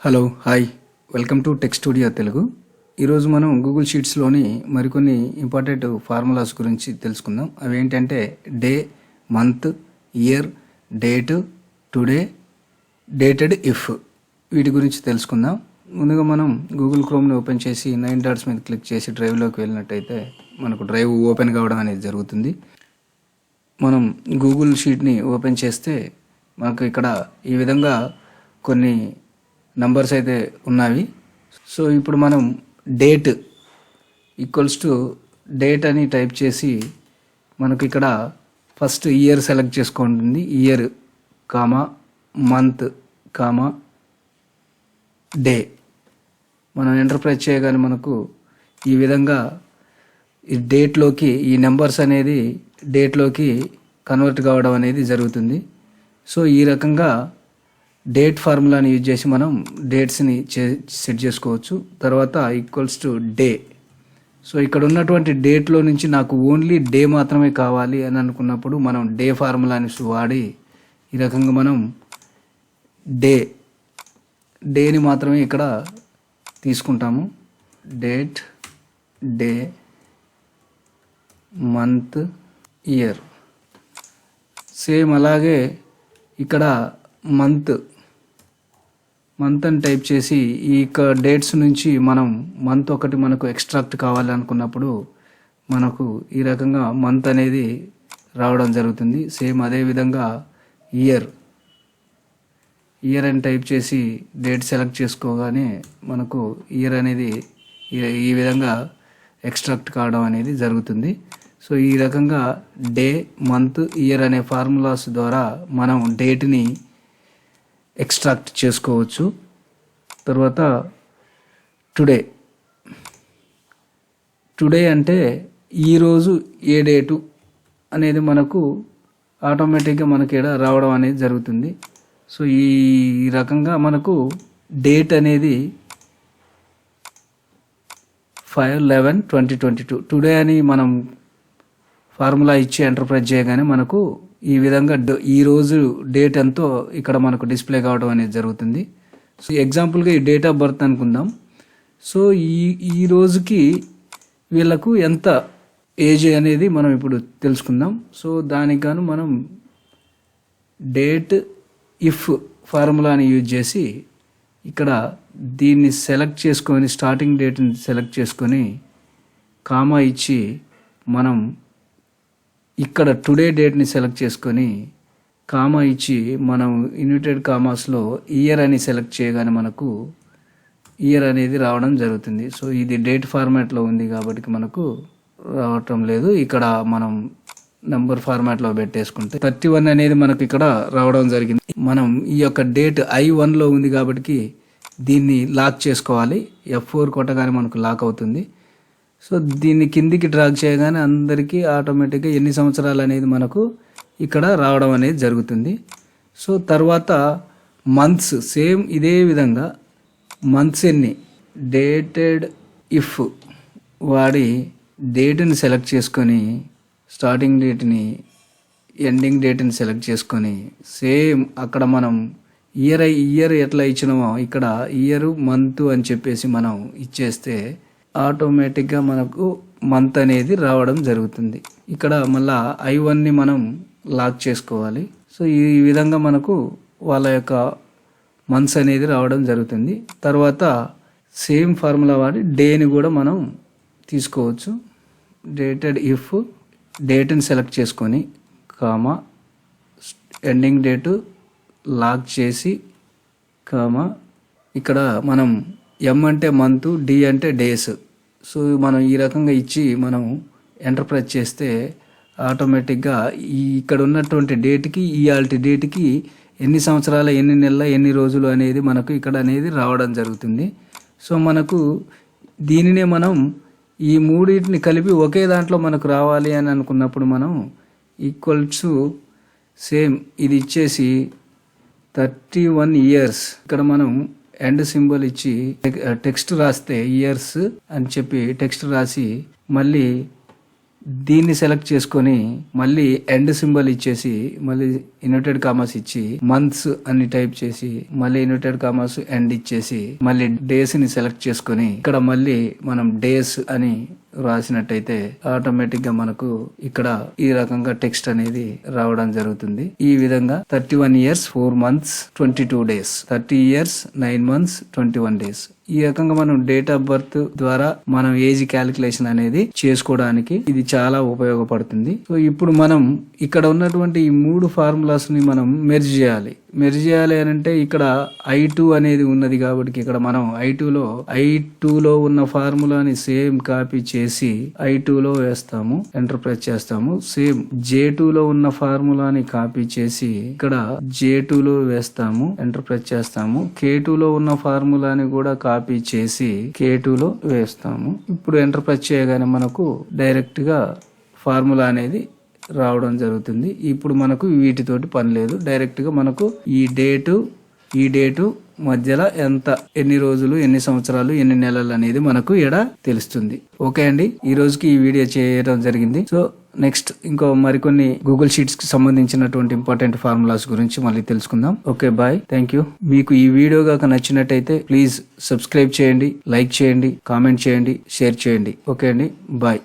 Hello hi welcome to tech studio Telugu. ఈరోజు మనం Google షీట్స్లోని మరికొన్ని ఇంపార్టెంట్ ఫార్ములాస్ గురించి తెలుసుకుందాం. అవి ఏంటంటే day, month, year, date, today, dated if. వీటి గురించి తెలుసుకుందాం. ముందుగా మనం గూగుల్ క్రోమ్ని ఓపెన్ చేసి 9 డాట్స్ మీద క్లిక్ చేసి డ్రైవ్లోకి వెళ్ళినట్టయితే మనకు డ్రైవ్ ఓపెన్ కావడం అనేది జరుగుతుంది. మనం గూగుల్ షీట్ని ఓపెన్ చేస్తే మనకు ఇక్కడ ఈ విధంగా కొన్ని నంబర్స్ అయితే ఉన్నవి. సో ఇప్పుడు మనం డేట్ ఈక్వల్స్ టు డేట్ అని టైప్ చేసి మనకు ఇక్కడ ఫస్ట్ ఇయర్ సెలెక్ట్ చేసుకోండి. Year comma month comma day మనం ఎంటర్ ప్రెస్ చేయగానే మనకు ఈ విధంగా ఈ డేట్లోకి ఈ నెంబర్స్ అనేది డేట్లోకి కన్వర్ట్ కావడం అనేది జరుగుతుంది. సో ఈ రకంగా డేట్ ఫార్ములాని యూజ్ చేసి మనం డేట్స్ని సెట్ చేసుకోవచ్చు. తర్వాత ఈక్వల్స్ టు డే. సో ఇక్కడ ఉన్నటువంటి డేట్లో నుంచి నాకు ఓన్లీ డే మాత్రమే కావాలి అని అనుకున్నప్పుడు మనం డే ఫార్ములాని వాడి ఈ రకంగా మనం డేని మాత్రమే ఇక్కడ తీసుకుంటాము. Date, day, month, year. Same అలాగే ఇక్కడ మంత్ అని టైప్ చేసి ఈ డేట్స్ నుంచి మనం మంత్ ఒకటి మనకు ఎక్స్ట్రాక్ట్ కావాలి అనుకున్నప్పుడు మనకు ఈ రకంగా మంత్ అనేది రావడం జరుగుతుంది. సేమ్ అదే విధంగా ఇయర్ అని టైప్ చేసి డేట్ సెలెక్ట్ చేసుకోగానే మనకు ఇయర్ అనేది ఈ విధంగా ఎక్స్ట్రాక్ట్ కావడం అనేది జరుగుతుంది. సో ఈ రకంగా డే, మంత్, ఇయర్ అనే ఫార్ములాస్ ద్వారా మనం డేట్ని ఎక్స్ట్రాక్ట్ చేసుకోవచ్చు. తర్వాత టుడే అంటే ఈరోజు ఏ డేటు అనేది మనకు ఆటోమేటిక్గా మనకి ఇక్కడ రావడం అనేది జరుగుతుంది. సో ఈ రకంగా మనకు డేట్ అనేది 5/11/2022 టుడే అని మనం ఫార్ములా ఇచ్చి ఎంటర్ప్రైజ్ చేయగానే మనకు ఈ విధంగా ఈరోజు డేట్ ఎంతో ఇక్కడ మనకు డిస్ప్లే కావడం అనేది జరుగుతుంది. సో ఎగ్జాంపుల్గా ఈ డేట్ ఆఫ్ బర్త్ అనుకుందాం. సో ఈ రోజుకి వీళ్ళకు ఎంత ఏజ్ అనేది మనం ఇప్పుడు తెలుసుకుందాం. సో దానికి గాను మనం డేట్ ఇఫ్ ఫార్ములాని యూజ్ చేసి ఇక్కడ దీన్ని సెలెక్ట్ చేసుకొని స్టార్టింగ్ డేట్ని సెలెక్ట్ చేసుకొని కామా ఇచ్చి మనం ఇక్కడ టుడే డేట్ని సెలెక్ట్ చేసుకొని కామా ఇచ్చి మనం ఇన్వర్టెడ్ కామాస్లో ఇయర్ అని సెలెక్ట్ చేయగానే మనకు ఇయర్ అనేది రావడం జరుగుతుంది. సో ఇది డేట్ ఫార్మాట్లో ఉంది కాబట్టి మనకు రావటం లేదు. ఇక్కడ మనం నంబర్ ఫార్మాట్లో పెట్టేసుకుంటే 31 అనేది మనకు ఇక్కడ రావడం జరిగింది. మనం ఈ యొక్క డేట్ I1లో ఉంది కాబట్టి దీన్ని లాక్ చేసుకోవాలి. F4 కొట్టగానే మనకు లాక్ అవుతుంది. సో దీన్ని కిందికి డ్రాగ్ చేయగానే అందరికీ ఆటోమేటిక్గా ఎన్ని సంవత్సరాలు అనేది మనకు ఇక్కడ రావడం అనేది జరుగుతుంది. సో తర్వాత మంత్స్ సేమ్ ఇదే విధంగా మంత్స్ ఎన్ని డేటెడ్ ఇఫ్ వాడి డేట్ని సెలెక్ట్ చేసుకొని స్టార్టింగ్ డేట్ని ఎండింగ్ డేట్ని సెలెక్ట్ చేసుకొని సేమ్ అక్కడ మనం ఇయర్ ఎట్లా ఇచ్చినామో ఇక్కడ ఇయర్, మంత్ అని చెప్పేసి మనం ఇచ్చేస్తే ఆటోమేటిక్గా మనకు మంత్ అనేది రావడం జరుగుతుంది. ఇక్కడ మళ్ళా I1ని మనం లాక్ చేసుకోవాలి. సో ఈ విధంగా మనకు వాళ్ళ యొక్క మంత్స్ అనేది రావడం జరుగుతుంది. తర్వాత సేమ్ ఫార్ములా వాడి డేని కూడా మనం తీసుకోవచ్చు. డేటెడ్ ఇఫ్ డేట్ని సెలెక్ట్ చేసుకొని కామా ఎండింగ్ డేటు లాక్ చేసి కామా ఇక్కడ మనం M అంటే మంత్, D అంటే డేస్. సో మనం ఈ రకంగా ఇచ్చి మనం ఎంటర్ప్రైజ్ చేస్తే ఆటోమేటిక్గా ఇక్కడ ఉన్నటువంటి డేట్కి ఇయాల్టి డేట్కి ఎన్ని సంవత్సరాల, ఎన్ని నెలల, ఎన్ని రోజులు అనేది మనకు ఇక్కడ అనేది రావడం జరుగుతుంది. సో మనకు దీనినే మనం ఈ మూడింటిని కలిపి ఒకే దాంట్లో మనకు రావాలి అని అనుకున్నప్పుడు మనం ఈక్వల్స్ సేమ్ ఇది ఇచ్చేసి 31 ఇయర్స్ ఇక్కడ మనం ఎండ్ సింబల్ ఇచ్చి టెక్స్ట్ రాస్తే ఇయర్స్ అని చెప్పి టెక్స్ట్ రాసి మళ్ళీ దీన్ని సెలెక్ట్ చేసుకొని మళ్ళీ ఎండ్ సింబల్ ఇచ్చేసి మళ్ళీ ఇన్వర్టెడ్ కామాస్ ఇచ్చి మంత్స్ అని టైప్ చేసి మళ్ళీ ఇన్వర్టెడ్ కామాస్ ఎండ్ ఇచ్చేసి మళ్ళీ డేస్ ని సెలెక్ట్ చేసుకొని ఇక్కడ మళ్ళీ మనం డేస్ అని రాసినట్టయితే ఆటోమేటిక్ గా మనకు ఇక్కడ ఈ రకంగా టెక్స్ట్ అనేది రావడం జరుగుతుంది. ఈ విధంగా 31 years 4 months 22 days, 30 years 9 months 21 days. ఈ రకంగా మనం డేట్ ఆఫ్ బర్త్ ద్వారా మనం ఏజ్ క్యాలిక్యులేషన్ అనేది చేసుకోవడానికి ఇది చాలా ఉపయోగపడుతుంది. సో ఇప్పుడు మనం ఇక్కడ ఉన్నటువంటి ఈ 3 ఫార్ములాస్ ని మనం మెర్జ్ చేయాలి అని అంటే ఇక్కడ I2 అనేది ఉన్నది కాబట్టి ఇక్కడ మనం I2 లో ఉన్న ఫార్ములాని సేమ్ కాపీ చేసి I2 లో వేస్తాము, ఎంటర్ ప్రెస్ చేస్తాము. సేమ్ J2 లో ఉన్న ఫార్ములాని కాపీ చేసి ఇక్కడ J2 లో వేస్తాము, ఎంటర్ ప్రెస్ చేస్తాము. K2 లో ఉన్న ఫార్ములాని కూడా కాపీ చేసి K2 లో వేస్తాము. ఇప్పుడు ఎంటర్ ప్రెస్ చేయగానే మనకు డైరెక్ట్ గా ఫార్ములా అనేది రావడం జరుగుతుంది. ఇప్పుడు మనకు వీటితోటి పని లేదు, డైరెక్ట్ గా మనకు ఈ డేటు మధ్యలో ఎన్ని రోజులు, ఎన్ని సంవత్సరాలు, ఎన్ని నెలలు అనేది మనకు ఇక్కడ తెలుస్తుంది. ఓకే అండి, ఈ రోజుకి ఈ వీడియో చేయడం జరిగింది. సో నెక్స్ట్ ఇంకో మరికొన్ని గూగుల్ షీట్స్ కి సంబంధించినటువంటి ఇంపార్టెంట్ ఫార్ములాస్ గురించి మళ్ళీ తెలుసుకుందాం. Okay, bye, thank you. మీకు ఈ వీడియో గాక నచ్చినట్టయితే ప్లీజ్ సబ్స్క్రైబ్ చేయండి, లైక్ చేయండి, కామెంట్ చేయండి, షేర్ చేయండి. ఓకే అండి, బాయ్.